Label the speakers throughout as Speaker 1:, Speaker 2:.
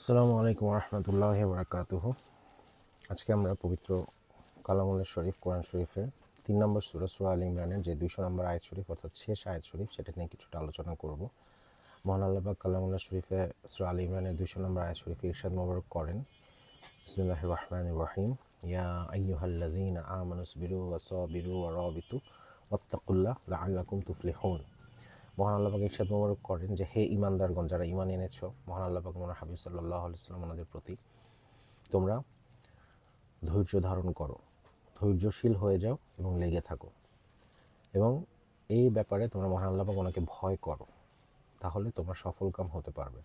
Speaker 1: আসসালামু আলাইকুম রহমতুল্লাহি বারাকাতুহু। আজকে আমরা পবিত্র কালামুল্লাহ শরীফ কোরআন শরীফের 3 নম্বর সূরা আল ইমরানের যে 200 নম্বর আয়াত শরীফ অর্থাৎ শেষ আয়াত শরীফ সেটা নিয়ে কিছুটা আলোচনা করব। মহান আল্লাহ পাক কালামুল্লাহ শরীফে সূরা আল ইমরানের 200 নম্বর আয়াত শরীফে ইরশাদ মোবারক করেন, বিসমিল্লাহির রহমানির রহিম, ইয়া আইয়ুহাল্লাযীনা আমানুসবিরু ওয়া সাবিরু ওয়া রাবিতু ওয়াত্তাকুল্লাহ লাআল্লাকুম তুফলিহুন। মহান আল্লাহ পাক ইরশাদ মোবারক করেন যে হে ঈমানদারগণ, যারা ঈমান এনেছো, মহান আল্লাহ পাক ওনার হাবিব সাল্লাল্লাহু আলাইহি ওয়াসাল্লাম ওনাদের প্রতি, তোমরা ধৈর্য ধারণ করো, ধৈর্যশীল হয়ে যাও এবং লেগে থাকো, এবং এই ব্যাপারে তোমরা মহান আল্লাহ পাক ওনাকে ভয় করো, তাহলে তোমরা সফলকাম হতে পারবে।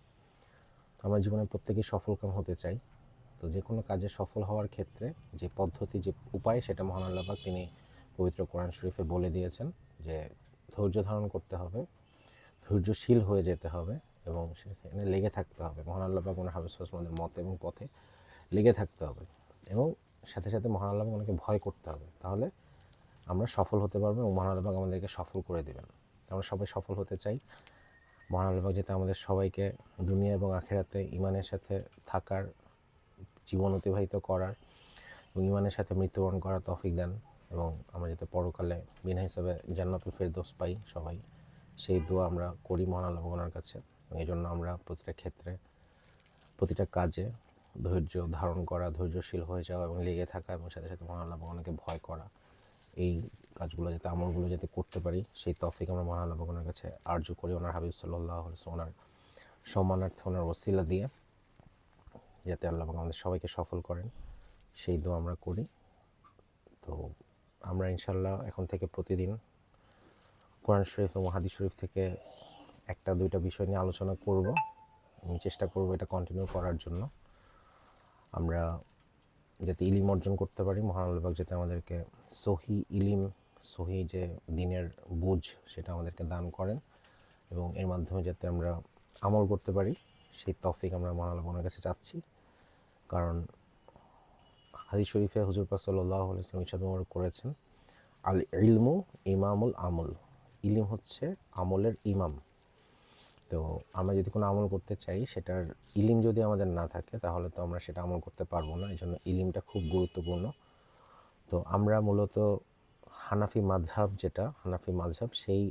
Speaker 1: আমরা জীবনে প্রত্যেকেই সফলকাম হতে চাই। তো যে কোনো কাজে সফল হওয়ার ক্ষেত্রে যে পদ্ধতি, যে উপায়, সেটা মহান আল্লাহ পাক তিনি পবিত্র কোরআন শরীফে বলে দিয়েছেন যে ধৈর্য ধারণ করতে হবে, ধৈর্যশীল হয়ে যেতে হবে এবং সেখানে লেগে থাকতে হবে। মহান আল্লাহ পাক ওনার হাবিব সাল্লাল্লাহু আলাইহি ওয়াসাল্লামের মত এবং পথে লেগে থাকতে হবে, এবং সাথে সাথে মহান আল্লাহ পাক ওনাকে ভয় করতে হবে। তাহলে আমরা সফল হতে পারবো এবং মহান আল্লাহ পাক আমাদেরকে সফল করে দেবেন। আমরা সবাই সফল হতে চাই। মহান আল্লাহ পাক যাতে আমাদের সবাইকে দুনিয়া এবং আখিরাতে ঈমানের সাথে থাকার, জীবন অতিবাহিত করার এবং ঈমানের সাথে মৃত্যুবরণ করার তৌফিক দেন, এবং আমরা যাতে পরকালে বিনা হিসাবে জান্নাতুল ফেরদৌস পাই সবাই, সেই দোয়া আমরা করি মহান আল্লাহ ওনার কাছে। এই জন্য আমরা প্রতিটা ক্ষেত্রে, প্রতিটা কাজে ধৈর্য ধারণ করা, ধৈর্যশীল হয়ে যাওয়া এবং লেগে থাকা, এবং সাথে সাথে মহান আল্লাহ ওনাকে ভয় করা, এই কাজগুলো যাতে, আমলগুলো যাতে করতে পারি, সেই তৌফিক আমরা মহান আল্লাহ ওনার কাছে আরজু করি। ওনার হাবিব সাল্লাল্লাহু আলাইহি ওয়াসাল্লাম ওনার সম্মানার্থে, ওনার ওসিলা দিয়ে যাতে আল্লাহ আমাদের সবাইকে সফল করেন, সেই দোয়া আমরা করি। তো আমরা ইনশাল্লাহ এখন থেকে প্রতিদিন কোরআন শরীফ এবং হাদিস শরীফ থেকে একটা দুইটা বিষয় নিয়ে আলোচনা করব। আমি চেষ্টা করব এটা কন্টিনিউ করার জন্য। আমরা যাতে ইলিম অর্জন করতে পারি, মহান আল্লাহ পাক যাতে আমাদেরকে সহি ইলিম, সহি যে দ্বীনের বুঝ, সেটা আমাদেরকে দান করেন, এবং এর মাধ্যমে যাতে আমরা আমল করতে পারি, সেই তৌফিক আমরা মহান আল্লাহ পাকের কাছে চাচ্ছি। কারণ হাদিস শরীফে হুজুর পাক সাল্লাল্লাহু আলাইহি ওয়াসাল্লাম ইরশাদ মোবারক করেছেন, আল ইলমু ইমামুল আমল, ইলিম হচ্ছে আমলের ইমাম। তো আমরা যদি কোনো আমল করতে চাই, সেটার ইলিম যদি আমাদের না থাকে, তাহলে তো আমরা সেটা আমল করতে পারবো না। এই জন্য ইলিমটা খুব গুরুত্বপূর্ণ। তো আমরা মূলত হানাফি মাযহাব, যেটা হানাফি মাযহাব, সেই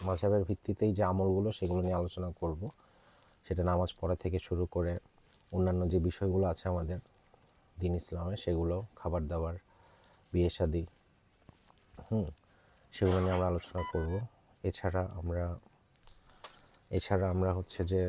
Speaker 1: মাযহাবের ভিত্তিতেই যে আমলগুলো, সেগুলো নিয়ে আলোচনা করব। সেটা নামাজ পড়া থেকে শুরু করে অন্যান্য যে বিষয়গুলো আছে আমাদের দ্বীন ইসলামে, সেগুলো, খাবার দাবার, বিয়ে শাদী, সেগুলো নিয়ে আমরা আলোচনা করব। এছাড়া আমরা হচ্ছে যে